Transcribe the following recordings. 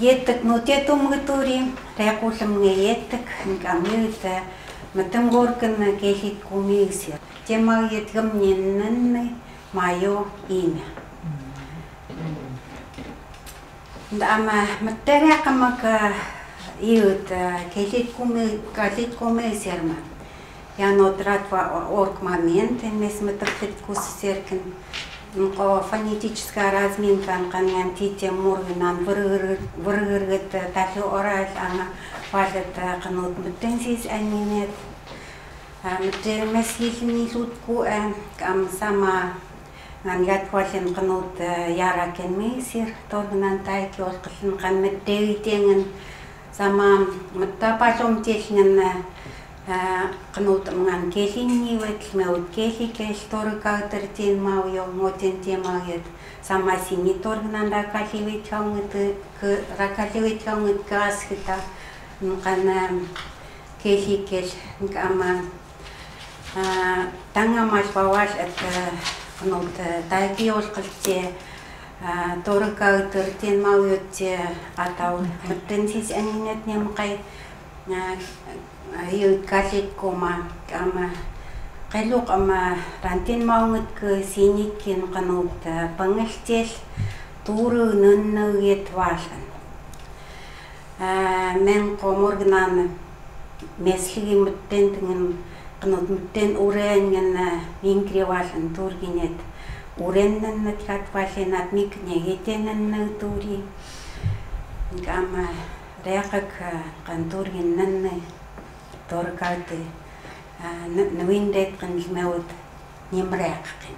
Yettek nutiatumguturi, reakulamnge yettek, nkamyuta, matamgorkan kelit kumisi. Tema yetgam nyennan mayo ina. Ndama materia kamaka iut kelit kumisi arma. Ja notrat va ork момент, mes mataklit kuserken. Нко фонетическая разминка, каньян тите мургинан выргыргыт таки орал ана валет канут мтенсис анинет мтемес хилни лутку кам сама нангат вален канут яракен месир торгнан тайки олклын кан мтегитенген сама мтапалом технен канут мган келинни ветлмеут кели кел торгагтертин мауё мотен темагет сама сини торгнан ракаливит чонгыт ракаливит чонгыт гасхита кан кели кел кама тангамаш баваш канут тайки олклте торгагтертин мауёте атау мтенсис анинет немкай Ayut kasih koma, ama kalau ama rantin maungut ke sini kin kanut pengestel turu nunnuget wasan. Men komorgnan mesligi mutten dengan kanut mutten uren dengan mingkri wasan turginet uren nan kat wasan at miknya geten nan turi. Ama reakak kanturgin nan Torkate, Nwindek kan meut nimreakin.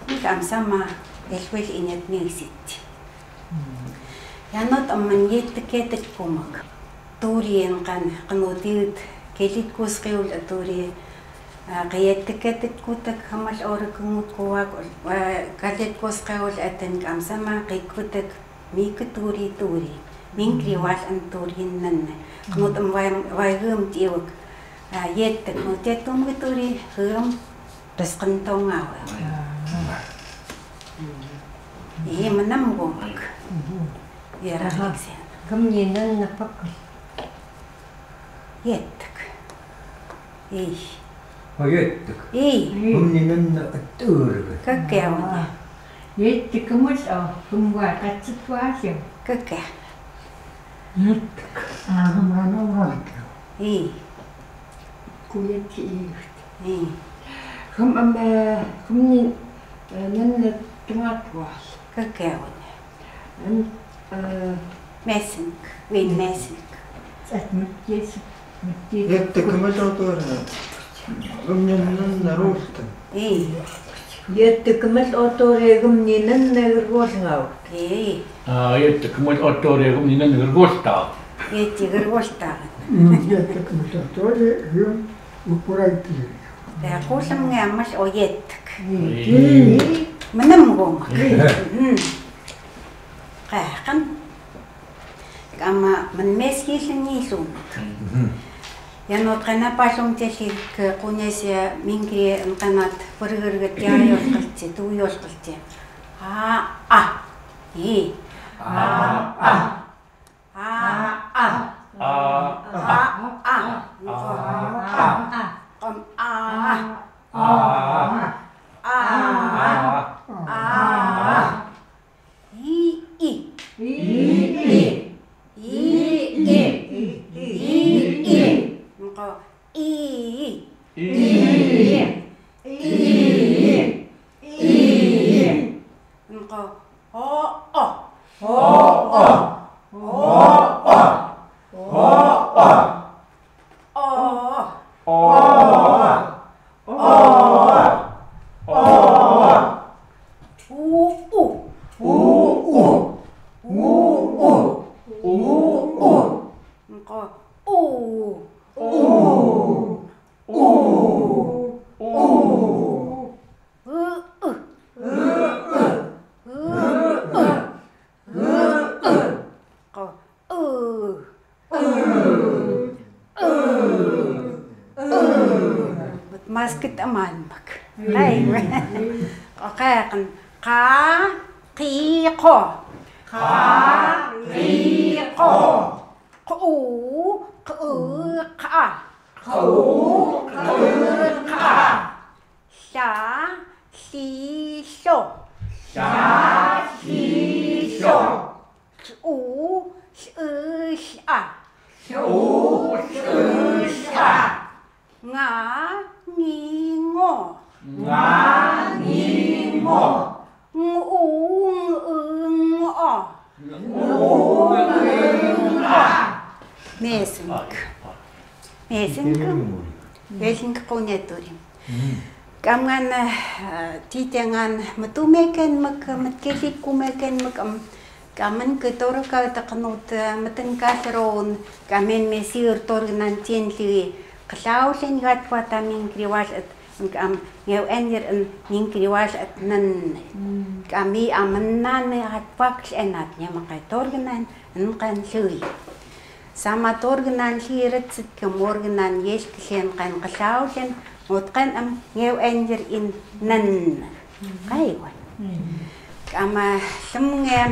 Nikam sama elwel inet misit. Yanot amman yetketet kumak. Turien kan kanutiut kelit kuskiul turi qayetketet kutak hamal orkumut kuwak kalet kuskiul aten kam sama qikutak mikuturi turi. Mingkri was an turin nan. Kanut am waigum tiwak. Yettek nutiatum gituri hum taskantong awa. Iya menam gomak. Ya rahiksen. Kamnyenan napak. Yettek. Yettek. Kamnyenan atur. Kakawnya. Yettek kamus kumwa katsut wasyo. Kakah. Yettek. Mana wak. Kuyati. Kum kumni nan tomat was. Kakawnya. Messing. Win messing. At mutjes. Yettek kamus atur. Kamnyenan narulta. Yettek kamus atur kamnyenan narulta. Yettek kamus atur kamnyenan narulta. Yettek narulta. Yettek kamus atur hum upuraiti. Ya kusam ngamas o yettek. Menam gomak. Kan kama menmeskilin nisun. Yanot kana pasong telik kunyasya mingkri kanat pergerget jayos kalce tuyos kalce. Masket aman bak. Ay, okay kan ka ki ko Khariqo. Qu qa. Qa. Sha si so. Sha si so. Su sha. Su sha. Nga ni ngo. Nga ni ngo. Ngu ngo. Mesink. Mesink quneturi. Kamngan titengan matumeken mak matkelit kumeken mak kamen ketor ka taknut matengkasron kamen mesir tornan tienli qlaulen gat patamin kriwas at kam ngeu enger ning kriwas at nan kami amannan hat paks enat nyamakai torgnan nkan sui sama torgnan hiret kemorgnan yesklen kan qlaulen mutqan am ngeu enger in nan kaiwan kama semngem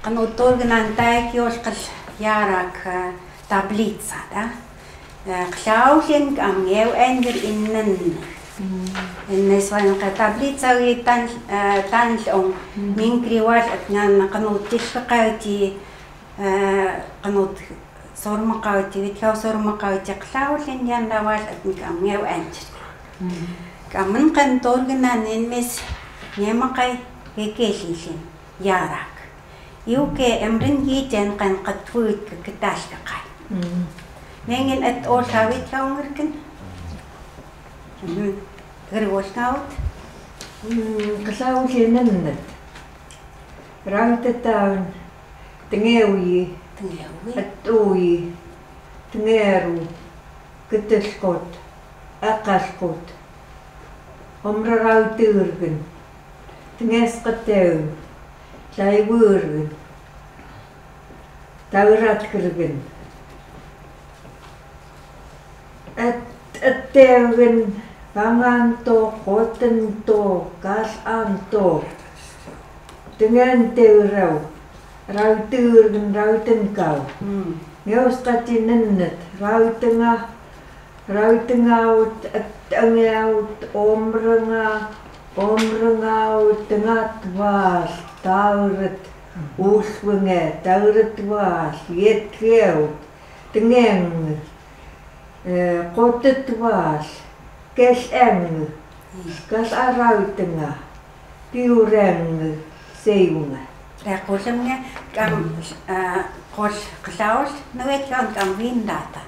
qanutorgnan taikios qal yarak tablitsa da qlaulen kam ngeu enger in nan النسوان قطابلي تسوي تانلون من كريوات أتنان قنوت تشقاوتي قنوت صور مقاوتي ويتكاو صور مقاوتي قلاو لين يان لواش أتنك أميو أنجر كمن قنطور قنان نمس نيمقاي يكيشيشين ياراك يوكي أمرن يتين قن قطويت كتاش لقاي نين أتقول هاويت كاونغركن Григошнаут Qlaulinannat Rangtataun Tingewi Atui Tingeru Kittelskot Aqalskot Omrarauturgen Tingesqateun Taiwurgen Tauratkergen Atteven Panganto, kotento, kasanto, dengan teurau, rautur dan rautenkau. Ngeus katinennet, rautenga, rautengaut, atangaut, omrengaut, tengat was, tauret, uswenge, tauret was, yetgeut, tengeng, kotet was. Kes eng, kas arautenga, piureng, seunga. Rekosemnya kam kos klaus nawet kan kam windata.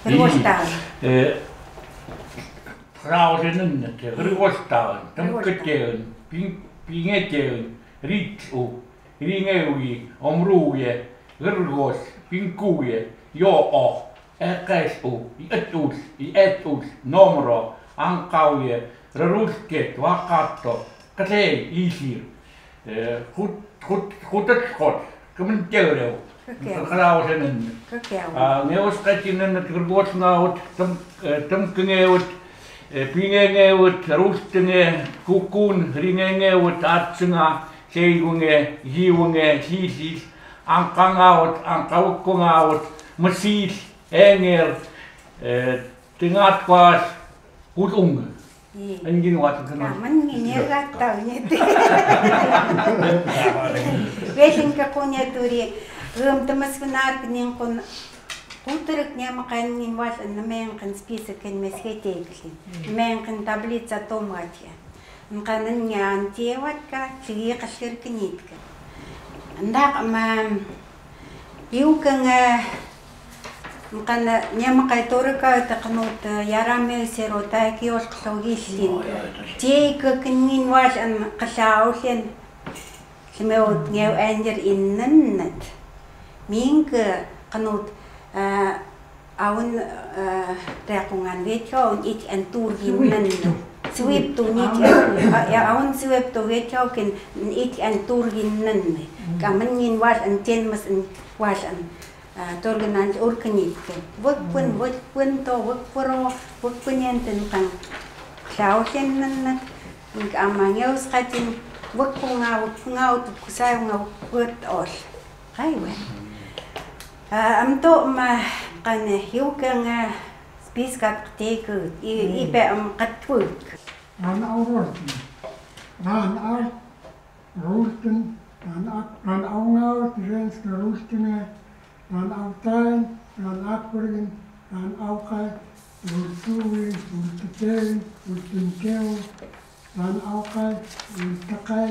Rostaan. Frausen rostaan, tamketeun, pingeteun, ritsu, ringeui, omruuje, rgos, pinkuuje, joo. Äkäisu, etus, nomro, ankauje, rarusket, vakatto, kasei, isir, hutetskot, kemen teureu, krausen. Neuskatinen, grgosnaut, tamkengeut, pingengeut, rustenge, kukun, ringengeut, atsenga, seigunge, hiunge, sisis, ankangaut, ankaukungaut, masis, enger, tingatwas, kutunge. Angin wat kenal. Kaman nginyerat tau nyete. Wesen ka kunya turi, temas benar kenyang kon kuterek nya makan ngin was nameng kan spisa kan meskete klin. Nameng kan tablitsa tomatya. Mkanan nya antiewat ka sigi kasir kenyit ka. Andak yukang Mkan nyamakai torka taknut yarame serota kios klogisin. Jek kenin was an kasausen. Semeot ngeu anger innennet. Mingke kanut aun reakungan vetjo ich an turginnen. Swip to nit ya aun swip to vetjo ken ich an turginnen. Kamenin was an tenmas an was an Torgenan urkanit, wukpun to wukpuro, wukpunyan kan klausen nan amangyaus katin wukpungaut kusayunga wukwet ol. Kaiwe. Amto ma kane hiukanga spiskat teke ibe am katwuk. An aurorten. An al roesten. An aungaut renske roestene. An autain. An akbergen. An aukai. Roestuwe. Roestetei. Roestenkel. An aukai. Roestakai.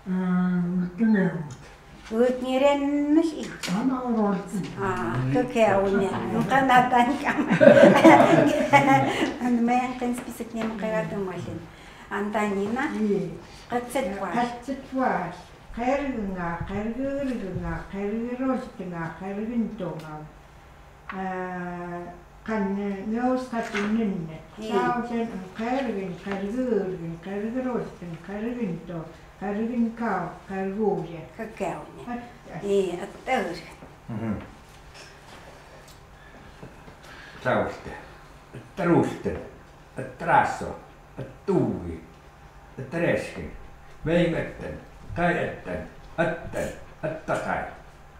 Roestengeut. Ut niren mas ik. An aurorten. Kekaunya. Kanatan kam. An mayan kan spisak niya makayatang malin. Antanina. Katset was. Katset was. Kairgunga, kairgurgunga, kairgurostunga, kairguntunga. Kan ngeus katinninne. Sausen kairgun, kairgurgun, kairgurostun, kairgunto, kairgunkau, kairguja. Kekaunya. Atur. Sauste, trusten, trasso, tuuvi, tresken, veimetten, kaietten, attakai,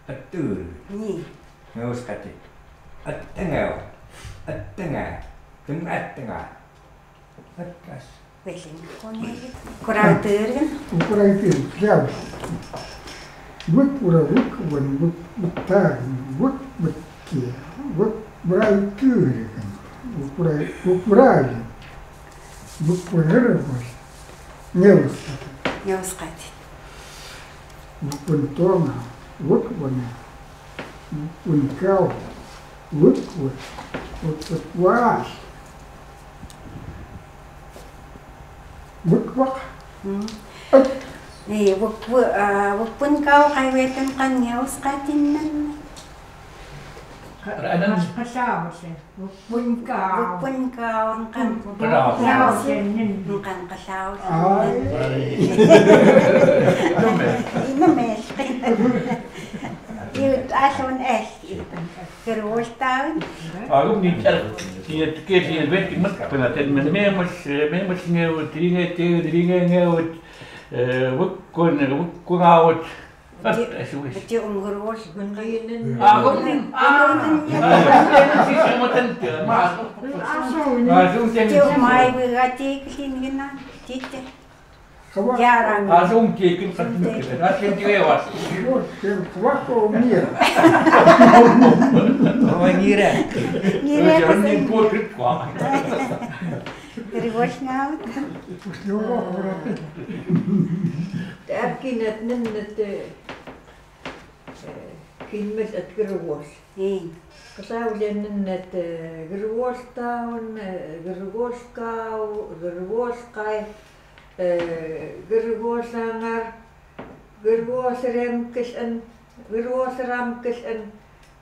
attyyri. Niin. Me uskati, attengeo, attengää, attengää. Attas. Velin koneet. Korauturgen. Ukuraitin jaus. Wukpura wukwan wuktaan wukbukkia wukbraityyrikän. Wukbrailin. Wukpunhervos. Neuvostata. Neuskati. Wukpun tuoma. Wukwana. Wukpun kau. Wukwa. Wukput waas. Wukwak. Niin, wukpun kau kaiwetan kan neuskatin. Kasausen. Wukpunkau. Wukpun kau kan Kasausen. kan kasaus. Ina mes. Iut asun esti. Keruostaan. Aku ni cara dia kes vet mat penaten memas ngeu tringe ngeu wukun awat. Betul umurus. Gundiinen. Aku ni semutan mas. Asum Betul mai berati kesini cicit. Jarang. Asum kekin satu. Asum lewat. Wako mia. Oh, ngira. Jangan import kuah. Keruos ngaut. Äkkinet nennet kinmes et gruos. Niin. Kasausen nennet gruostaun, gruoskau, gruoskai, gruosangar, gruosremkesen, gruosramkesen,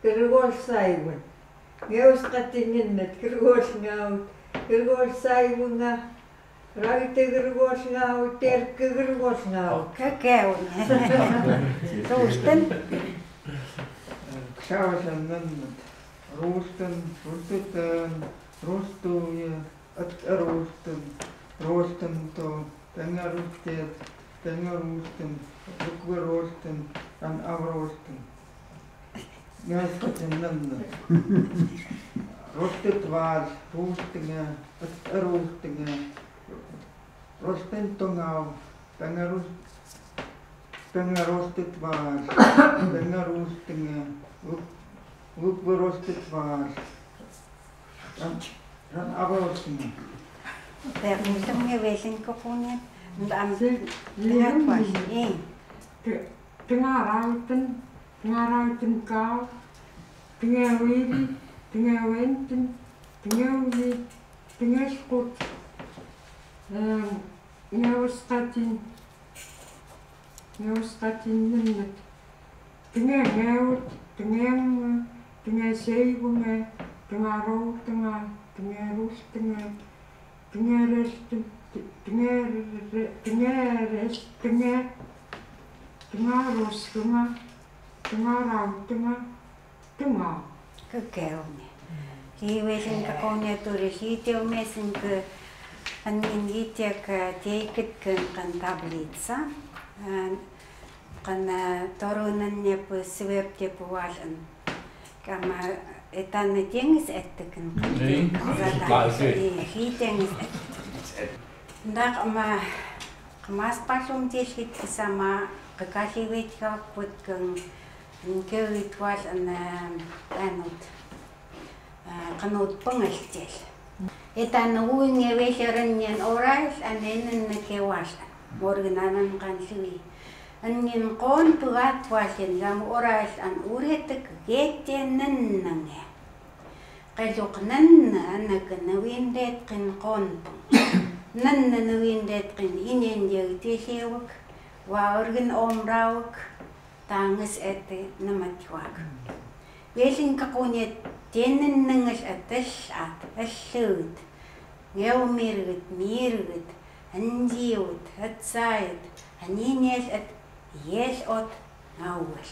gruossaivan. Ngeuskatin nennet gruosngaut, gruossaivunga. Raitegruvosnau, terkkegruvosnau. Kekau. Ruusten. Sausen nannat. Ruusten, rustutaan, rustuja, ruusten, ruostento, tengarusteet, tengaruusten, rukveruosten, an avruosten. Ngäskatin nannat. Rostet vaas, ruustinga, ruustinga. Rostentongau, pengarostet vaas, pengaruustinga, wukverostet vaas, ran avostinga. Termustamge velin kokunia. Ndam lihat was. Tengarauten kau, tengawiri, tengawenten, tengawli, tengaskut. Neuskatin nennet. Tengaut, tengaseivunga, tengaroutenga, tengarustanga, tengarostunga, tengarautenga, tengau. Kekau ni. Hiivelin kokunia turi hiiteumesin ke Аннинитек тейкет кан таблица. Кан торунанне свепте пуалан. Кама этанне теңіз әттікін хитеңіз Дақ ама қымас пашум тешкет кісама қықашеветка көткін кеует вал қанут пыңылтел. Этан уыңе вешерінен орайс аненін кеваш моргынанын қаншуи. Аннин қон пығат вашен гам орайс ан уретік геттенінніңе. Қажуқ нынны анықын уиндет қын қонпың. Нынны уиндет қын инендегі тешеуік, ваургын омрауық, таңыз әті ныматуақ. Вешін қақунет тенінніңіш әтіш ат, әшшуыд. Геу миргіт, әндеуіт, әтсайыд, әненес әт еш от науыз.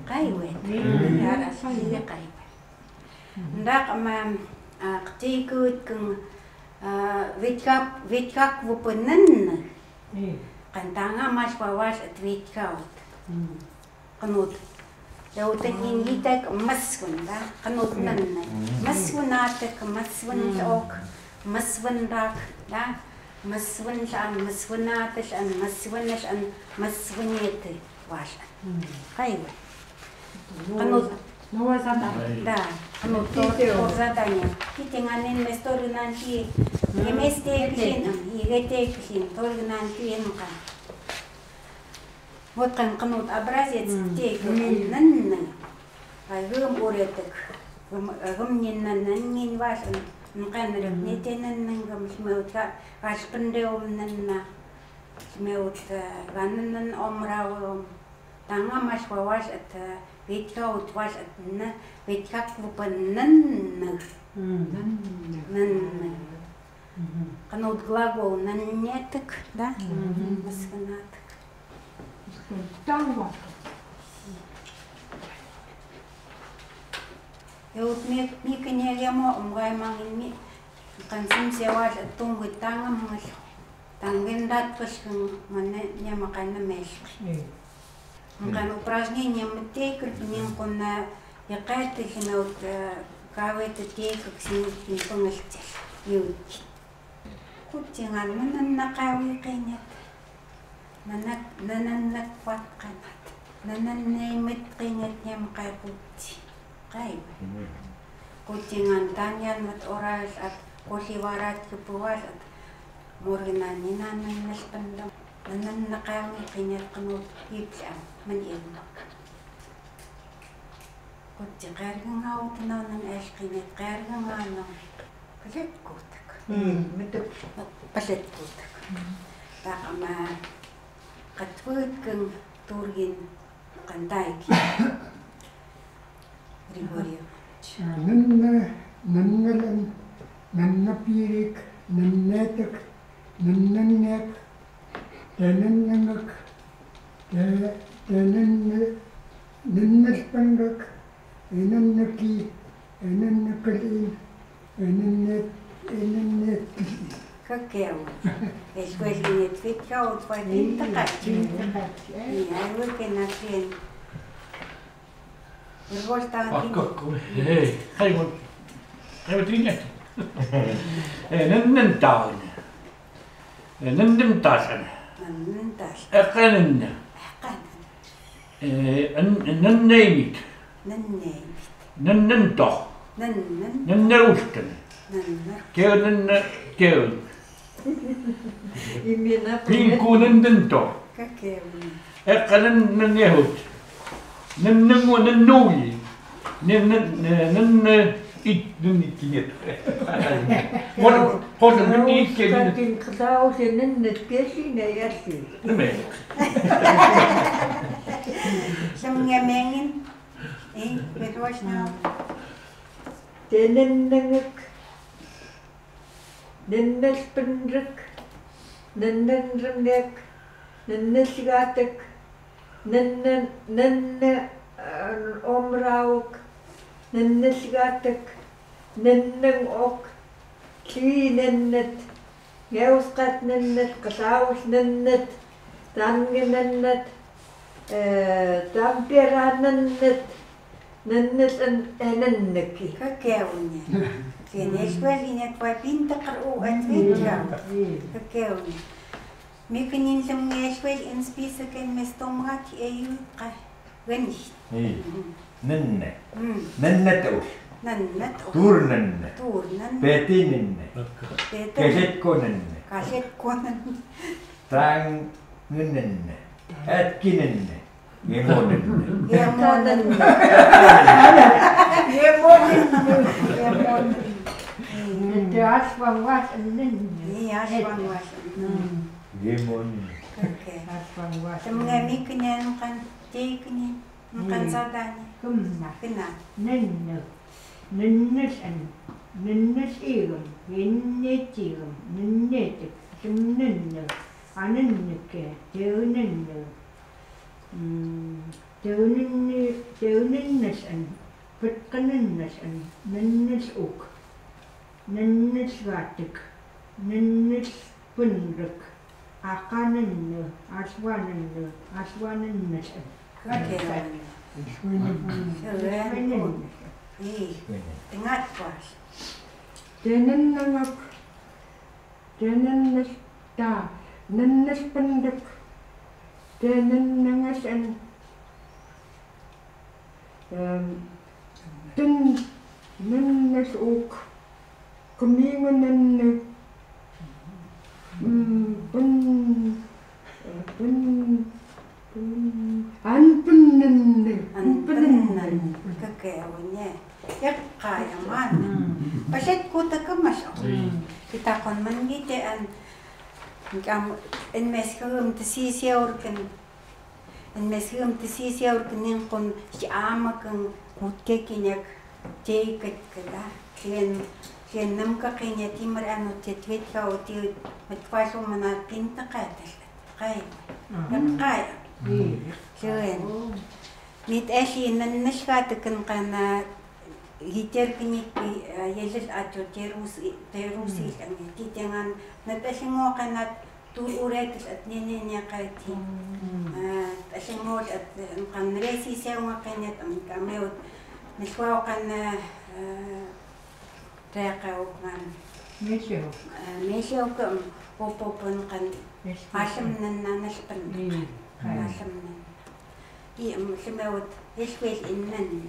Қайует, ярасылы қайует. Ndaq qtiikuut kung vitkak vupunnan qantanga mas pawas at vitkaut qanut lawtakin hitak maswun da qanut nanna maswunatak maswun ok maswun rak da maswun shan maswunatash an maswunash an maswunete was qaywa qanut Новое задание. Да, ну то задание. Китинганин местору нанти, неместе кхин, игете кхин, торг нанти энка. Вот канут образец тейк нанны. Гым уретек, гым нин вашен, нканрек нетенен гым смеутка, ваш пндеум нанна, смеут ганнен омрау, танга маш ваш это Витkaut was het witkak vupannan Канут глагол наннетек, да? Масханатек. Танго. И вот мика не ямо умгаймангин ми кансим севаш тунгу тангам мал тангендат пашкин мане няма кайна мешк. Мган упражнение мтейкр нин кона якайты хинаут кавайты тейкр ксинутин пыңылтел юут. Кутинган нанна кавай кайнет. Нананна кват кайнат. Нананна имет кайнет ням кайпути. Кайбай. Кутинган таньян мат орайс ат коливарат кипуас ат моргина нинанан наспандам. Нананна кавай кайнет канут ипсам. من يمك كنت قارقن عاوتنا نشقيني قارقن عنا بلد قوتك بلد قوتك باقما قد فوتكن تورين قندايكي ريبوريو نن بيرك نناتك نننك تننك ننسبنك ننكي ننكلين ننت كاكاو اسكويس نيت فيتكاو تفايدين تقاتي ايوه كنا فين الغوش تاعي خيمون ترينك ننتاون ننتاشن ننتاش أقلنا نننيمك نننتو ننروشتن كيون بينكو نننتو أقلن ننيهوت ننمو ننوي نن إيد ننكيت مر قول من إيد كذا كان خلاص ننت كيشنا ياسي سمعين إيه بدوشنا تنننك ننسبنك نننرنك ننسجاتك نن أمراوك ننسجاتك ننن أوك كي ننت Geuskat nennet, kasaus nennet, tange nennet, tampera nennet, nennet nenneki. Kakeunia. Eskuelina kwa pinta karu atveja. Kakeunia. Mikunin lemnge eskuel in spisa ken mestomrat eu ka. Genish. Nenne. Nennetus. Nannet. Turnenne. Turnen. Petinenne. Kesetkonenne. Kasetkonen. Trangnenne. Ätkinenne. Gemonenne. Gemonen. Gemonen. Te asvangas nen. Ni asvangas. Gemonenne. Oke. Asvangas. Semua mikunin kan tekni. Kan sadanya. Kumna. Kena. Nenne. Nennes en. Nennes egon. Gennetigum. Nennetik. Semnenne. Anenneke. Teunenne. Teunennes en. Petkanennes en. Nennes ook. Nennes gatik. Nennes pundruk. Akanenne. Aswanenne. Aswanennes en. Kakeunia. Nennes. Ih, dengar pas. Tenennangak. Tenennes ta. Nennes pendek. Tenennangas en. Nennes ook. Kemingenenne. Anpenenne. Antenan. Kakeunia. Kaya mana. Pasit ko takamas. Kita kon mangite an en mesgum te sisiaurken. En mesgum te sisiaurken kon siamaken mutkekinek teiket kala. Sen namka kenya timar anu tetwet ka oti matfaso mana pinta katal. Kaya. Kaya. Sen. Mit eshi nan nashkataken kana Hiter kini yeles ato terusi ang titingan natasingo kanat tuuret at ninya kaiti tasingo at kan resi sewa kanat ang kameo niswa kan rekaw kan mesyo kam popopon kan asam nan nanaspan asam nan I semewot eskwes innan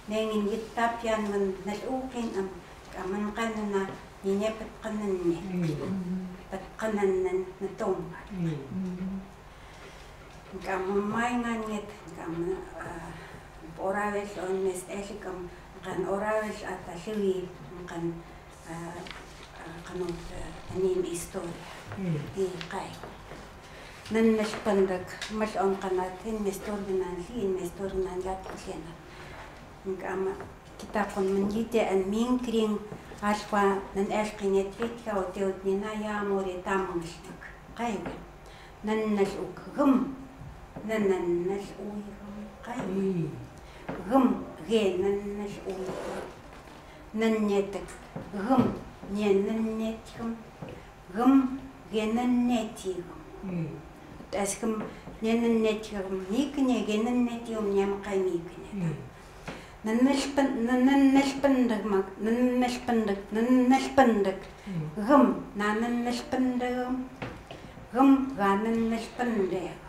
Nengin gitap yan man nalukin ang kaman kanana ninyepet kanan niya. Pat kanan na tong. Kamamay nga niyet kam orawes on mes esikam kan orawes at asiwi kan kanot anim istorya. Di kay. Nan naspandag mas on kanatin mestorya nan sin mestorya nan gat kusena. Kita kon menjite an minkring aswa nan eskinet vitka o teut nina ya more tamungsnak kaiwe nan nas uk gum nan nas ui kaiwe gum ge nan nas ui nan netek gum nyen nan netkum gum ge nan netigum taskum nyen nan netigum nikne ge nan netium nyam kai nikne Nannashpandag gum nanannashpandag gum ganannashpandag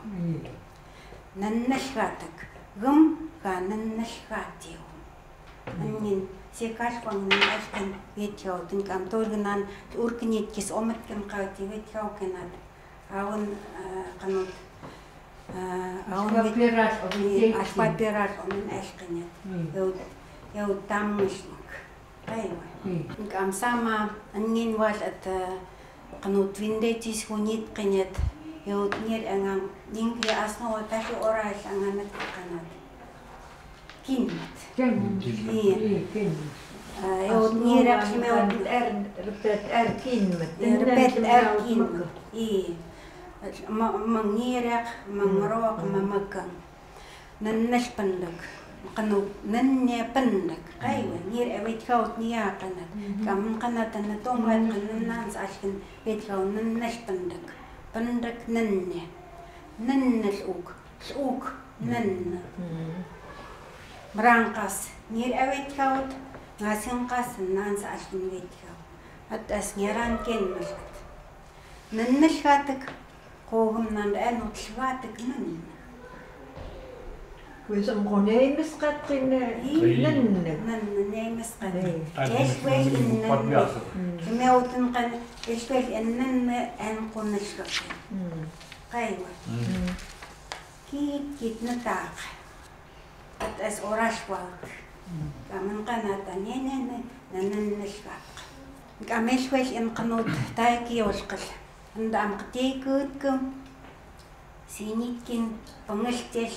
nannashgatak gum ganannashgatio Annin sekashwang nashkan vetjau tinkam torganan urknitkis ometkan qawti vetjau kanat awan kanot Aspapiras on eskenet. Jau tammisnik. Kaiwa. Am sama angin was at kanut vindetis hunit kenet. Jau nier angang ningri asno tashi oras anganat kanat. Kinat. Jau nier aksmeu Repet erkinmet. repet erkin. Mangirak, mangrok, mamagkang. Nannashpandag. qanu nanne pannak qaywa ngir awitkaut niyaqana kam qanatan tongat qannan sashkin witkaut nannash pandak nanne uk nanna Branqas ngir awitkaut ngasinqas nan sashkin witkaut atas ngiran kenmalkat nannashkatak qogumnan anutlwatak nanna Wisam konei misqatqin nannak. Nanne misqat. Eswel nanne. Meutun qan eswel nanne an qonnashqa. Qaywa. Kit nataq. Atas orashwa. Kaman qanata nene nanannashqa. Kameshwel in qanut taiki olqal. Andam qtikutkum. Sinitkin pangaltel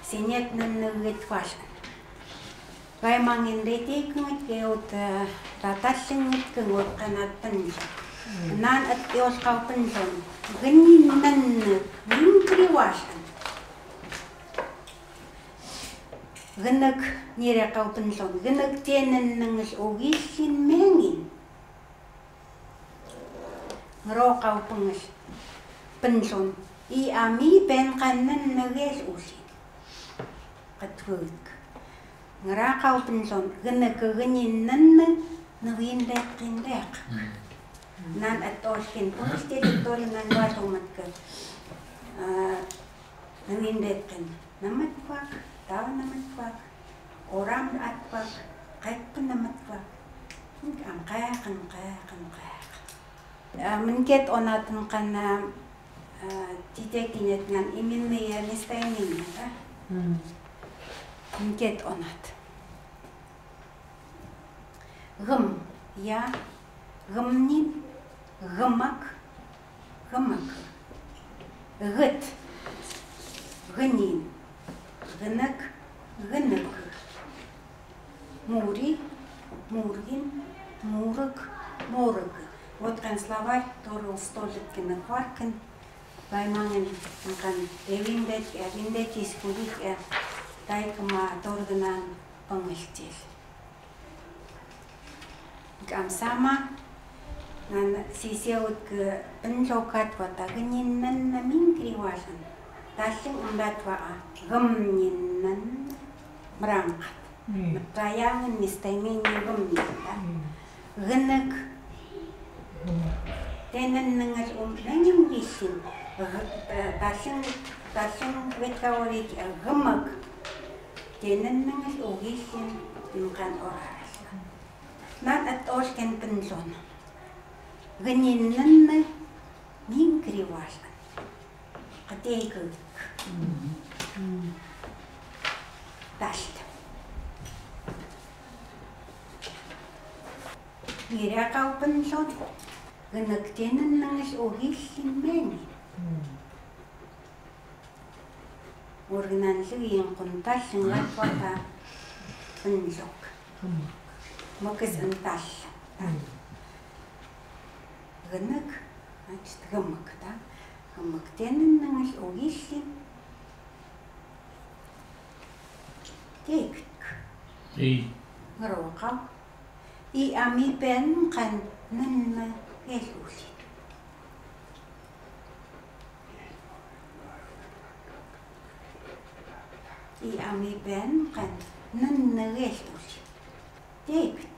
Sinet nannuget kwasan. Kaya mangin reti kumit kayot tatasingit kumot kanat pansa. Nan at yos kau panson. Ganyin nannu mingkri wasan. Ganak nira kau panson. Ganak tiyanan nangas ogisin mengin. Ngaro kau pangas panson. I ami pen kanan nages usin. Katwuk. Ngarakaw pinson, ganagaganyin nan nawindak kindak. Nan at oskin, pumistil ito nan watumat ka. Nawindak kin. Namatwak, tao namatwak, oram atwak, kahit pa namatwak. Ang kaya. Mungkit o natin ka na titekinit ngan imin niya nistainin na. Mungkit onat. Gam, ya, gamnin, gamak. Gat, ganin, ganak. Muri, murgin, murag. Вот kan словарь, который столит кинокваркин. Байманин, kan evindet iskulik Taikama torganan pangaltil. Kam sama nan sisiawut ke penlokat wata ganyin nan mingkri wasan. Tasing umbat waa gamnin nan merangkat. Matayangan mistaimin gamnin. Ganak tenan nangas nanyang gisin. Tasing wetkawarik gamak. Tenan nangas ogisin kan oras. Nan at osken penson. Ganyin nan mingkri wasan. Kateguk. Tasta. Gira kau penson. Ganak tenan nangas ogisin meni. Organan yung kuntas yung latwata pensok. Makas antas. Ganak, gamak ta. Gamak tenan nangas ogisin. Tekik. Ngarokaw. I ami pen kan nan elusin. I ami pen kan nan elusin. Tekik.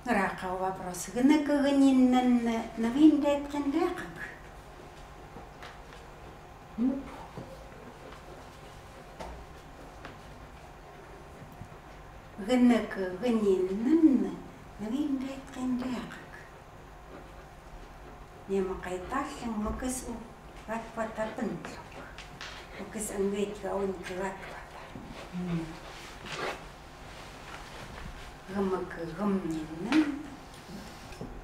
Ngarakaw вопрос. Ganagaganyin nan nawindet kan dakak. Ganagaganyin nan nawindet kan dakak. Niya makaitas yung makas ratwata pentlok. Makas ang wait kaon ka ratwata. Gamnin nan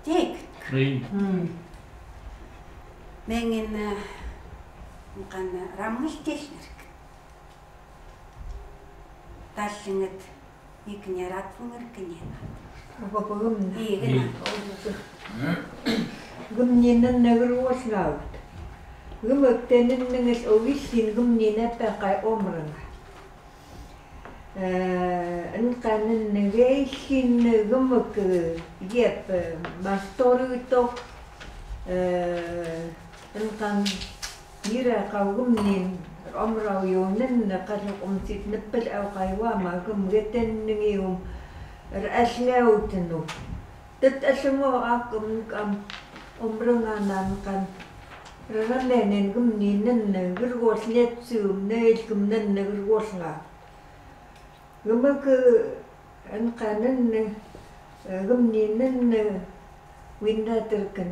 tekik. Mengin kan ramas tesnerk. Tasingat iknyarat fungar kenyana. Apa gamnin? Iya, Gamnin nan nagruwas laut. Gumuk tenenenges ovisin gumnina pakai omranga. Ankanen negeisin gumuk yep mastorutok ankan mira kau gumnin omrau yonen kasuk umsit nepel au kaiwa ma gum geten nengium rasleutenu. Tet asungo akum kam omranga nan kan Raganen gumninen gurgos letsum neil gumnen gurgosnga. Gumak ankanen gumninen winda terken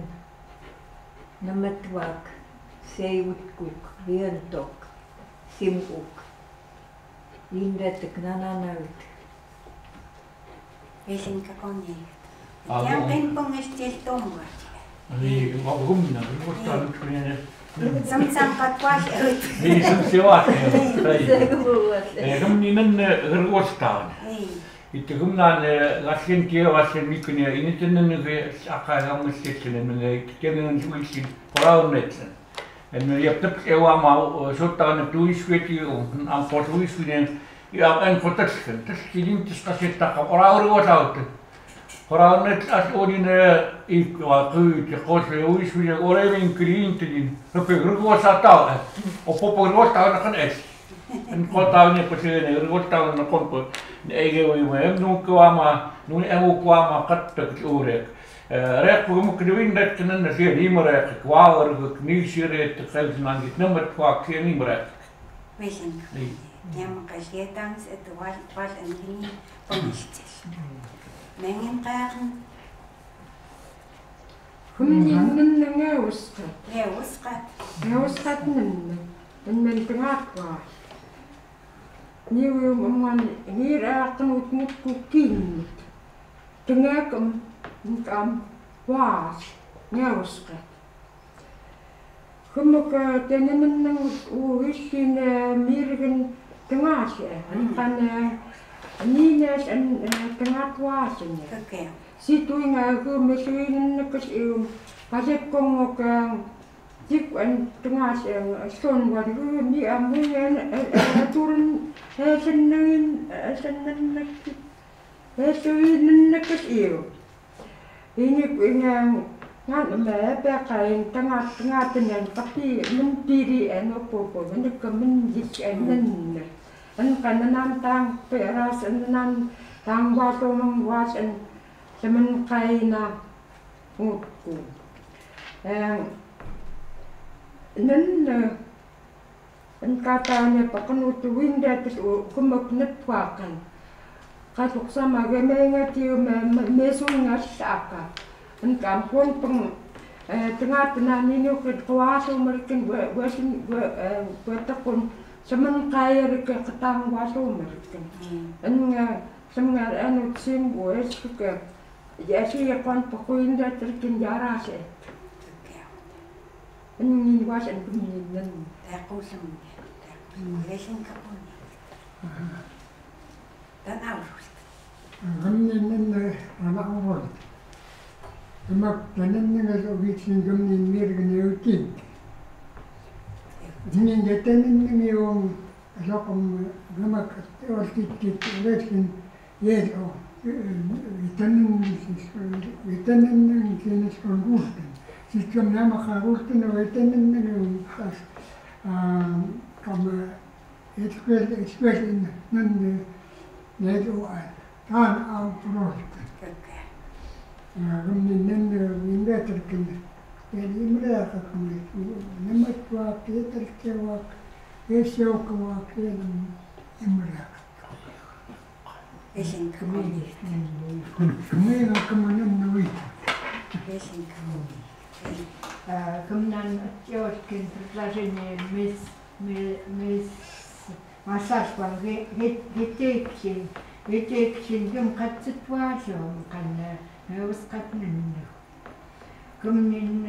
namatwak seiutkuk rientok simuk winda teknananaut. Esin kakoni. Yang kan pengestil tomba. Niin, gumna, mutta nyt kun Samsam katwas. niin se sellaista. Gumninen rikostaan. Ei. Itse gumnan lasten kievasen mikun ja initenen akairamustisen men kenen sulsin poraunetsen. En jag tapp ewa sotaan tuisveti on potuisvinen ja en potasken. Taskin tiskasetta poraurikosautta. Horannet as odin ikwa kuyt ja kosle uisvinen orevin kliintin. Höpö rikosata. O popo rikostaa kan es. En kotaan ne pasene rikostaa na konpo. Eikä voi me nukuama, nun emukuama kattok uurek. Rekku mukki vinnet kenen siellä imrek, kvaarg, kniisiret, kelsnangit nummet kwak siellä imrek. Wezen. Niin. Jammakasjetans et wal en pomistis. Mengen qaaqn Gumnin ngeuska. leusqat. Ngeuska ninne. Men pengatwa. Niu man hiraaqnut mutku kinnut. Tengakam mukam waas ngeuska. Gumuka tenenen uissin mirgen tengase. Ankan niines en tengatwaasin. Kakea. Situinga gumesuinen kas pasekongok Jik en tengah son waru ni amun turun senen nekas iyo. Ini ngan pakai tengah tenen tapi mentiri opo menek menjik en kanan tang peras en tang waso mengwas en semen kaina utku. En katanya pakan utuin dapat kumak netwakan. Katuk sama gemenga tiu mesunga saka. En kampung peng tengah ini ukit kuaso mereka buatakun semen kaya reka ketang kuaso mereka. En semengar anut sim bues ke jasi ya kon pakuin dat terkenjara se. Ini was en pemilihan. Terkusum. Wezen kaponi. Dan aurus. Gumnin anak orang. Emak tenen kalau bikin gumnin mirgen eutin. Ini jatenen ni om lakom gemak orkit lekin yedo. Vitanen kines kongusten. Sistem nama karusten vitanen khas kama ekspert nan yedo tan au prost. Kakea. Gumnin winda terken. Jadi mereka kami nama tua kita terkewak esok kewak mereka. Wezen kaponi. Kami nak kemana nawi? Wezen kaponi. Gumnan atjotkin предложение mis massаж пан гетэкчин гум катситваасуум канна неускатнэн гумнин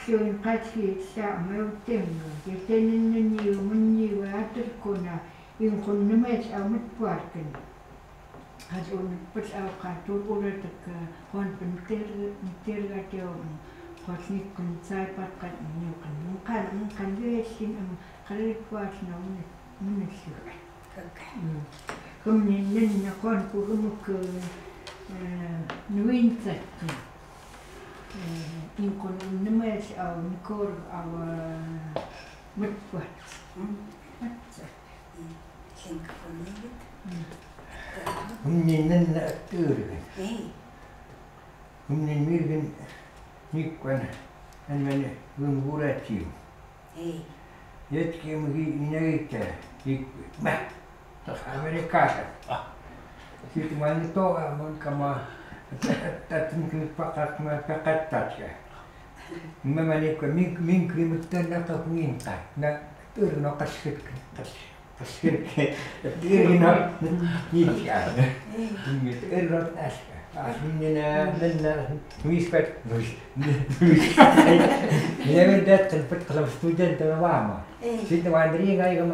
тюн катси саамаутэмнэ гетэнэнни умунни ваатэркуна инхуннэмэс ааматпуаркэн хасун пэс аақатур уратак хон пэнтэр митэргатиум qasnikkun saipatqat niuqan kan veessin qallikkuasnaune munnissuga kumninninna qonku kumuk nuintsattu inkun numes au nikor au mutwat Humnin tyrgen. Humnin mirgen nikkuan hän meni vuorettiin. Jetki minäkin mä tuossa Amerikassa. Sitten mä olin toa kama että minkä pakat mä pakattatja. Mä menin kun minkä mutta näitä minkä nä tyrno kasvitkin. Kasvitkin. Tyrno niitkään. Nyt erot äsken. Minä viispäät. Minä vedettiin pitkällä studentilla vaamaan. Sitten mä andrin aika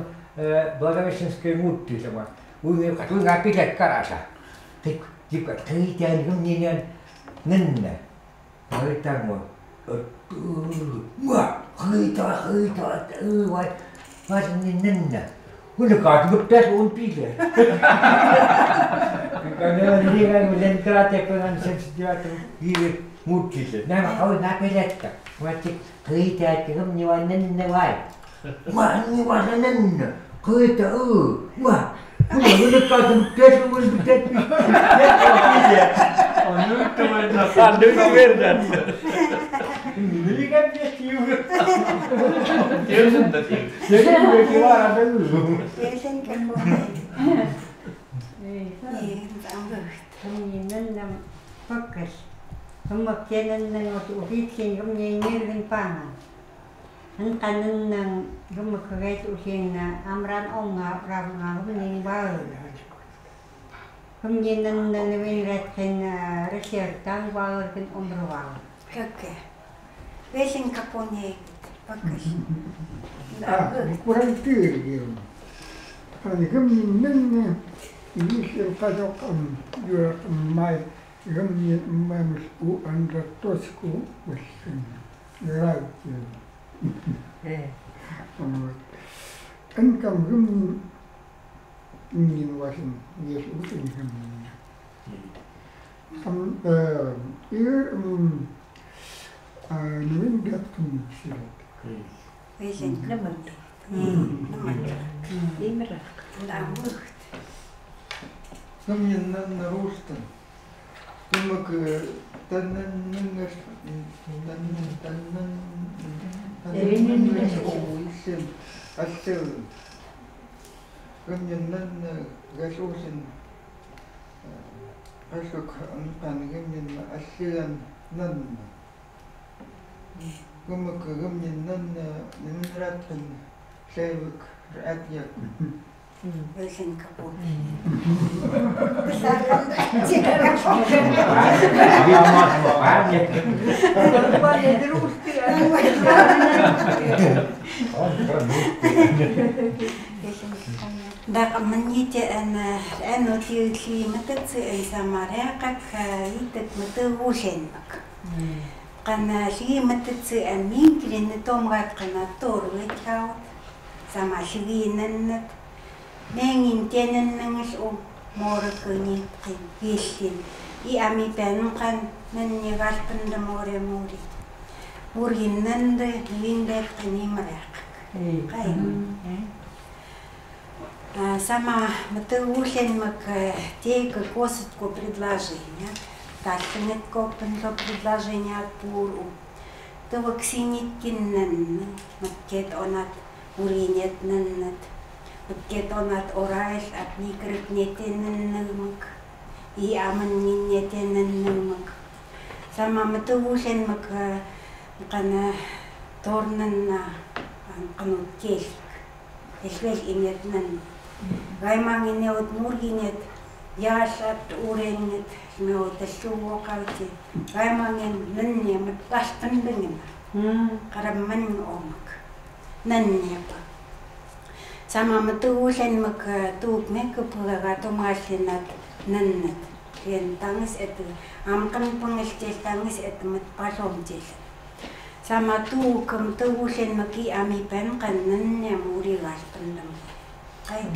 Благовещенская мутти сама. Kuinka pität karasa. Tikkat keitään kummineen nennä. Valitaan mua. Mua heitaa vai niin nennä. Kuinka kaatut tässä on pitää. Ne on niin kuin sen kratekkonan sen työtä hiivi muttiset. Nämä kuinka pilettä. Mä keitään kummineen vai nennä vai. Mua niin vaan nennä. Keita mua. Mulla on nyt kaiken keskuuden pitää. On nyt tämä nyt verran. Mikä piesti juuri? Tiedätte. Sekin veki vaara pelu. Niin nennam pakkas. Homma tienen on uhitin kummin nirvin panan. Hän kannen rumma kagait usin amran onga ravna kummin baal. Kummin nennam vinretken resertan baalken omroval. Okei. Vesin kapone pakkas. Kurang tyrgen. Kan gemmin nenne. Ihmisel kasokam juokan mai. Gemmin maailmas anda tosku usin. Rautien. Enkam gemmin niin vasin mies usin gemmin. Nuin gattum sirat. Vesin kapone. Imra. Lamuht. Kummin nanna ruustan. Kummak tannen ningas tannen uisin asel. Kummin nanna gasuusin asuk anpan kummin asian nanna. Kummak kummin nanna nimratkan sevik raatyak. Vesin kapone. Dak menjadi anu tiuki metetsi sama reakak itet meterusen mak. Karena si metetsi mingkrin tomrat karena torwet kau sama si nennet. Nengin tienen nenges mora kunyi hisin. I ami penkan nenyegas penda more muri. Murin nende lindet kini mereka. Kain. Сама мотивушлен мак тейка коситко предложение. Ташнетко пенло предложение пуру. Това ксиниткиннен макет онат уринет неннет. Макет онат орайс апникритнетенненнемак. И аманниннетенненнемак. Сама мотивушлен мак кана торненна канут кельк. Esvel imetnen. Gaimangin neut murginet, jaasat urenget, neut suokauti. Gaimangin nennemat vastandengen. Karamman omak. Nennepa. Sama matuusen mak tuuk mekkupuga tumasinat nennet. Tien tangis et amkan pangestes tangis et mat pasomjes. sama tuukam tuulen maki ami pen kannan muri galpannam kai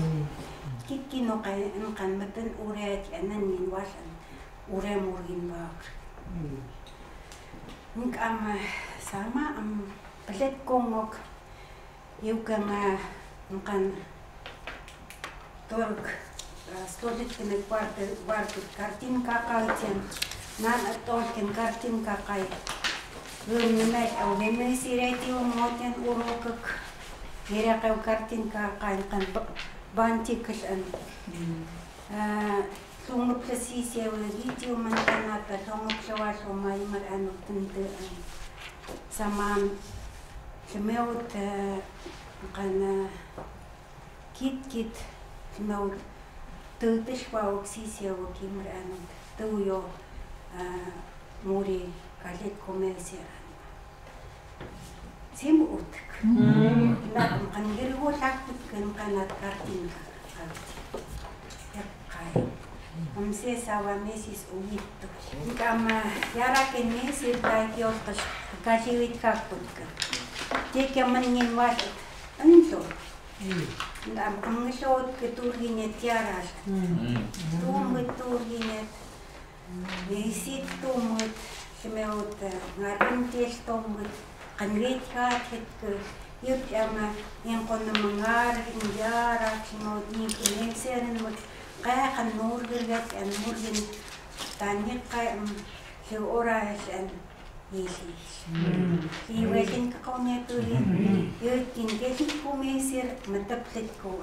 kikkino kai kan matan ureat anan min wasan ure murgin ba nik ama sama pelet kongok yukanga kan tork stolit kene quarto kartin kakauchen nan atolken kartin kakai Rummet au memesireti umoten urokak Hira kau kartin kakai kan bantikal an Tunggup sisi lagi cuma kanata tunggup sewaso mai mar anu tente sama semeut kan kit semeut tutis pau sisi au kimar anu tuyo muri kalit komersial. Simu utak. Nak kan gilwo takut kan kanat kartin ka. Ya kai. Amse sawa mesis uwito. Kama yara ken mesir kai kioskas kasiwit kakut ka. Jika maningin wasat. Anto. Ndam kangisot keturginet yaras. Tumut turginet. Mesit tumut. Semeut ngarim tes tomut kanwit kat yut ama yang kon mengar injara semeut ni kinesen mut kaya kan nur gergat an murgin tanya kaya se ora sen isi wetin ka kaunya tu yut kingesit ko mesir mataplet ko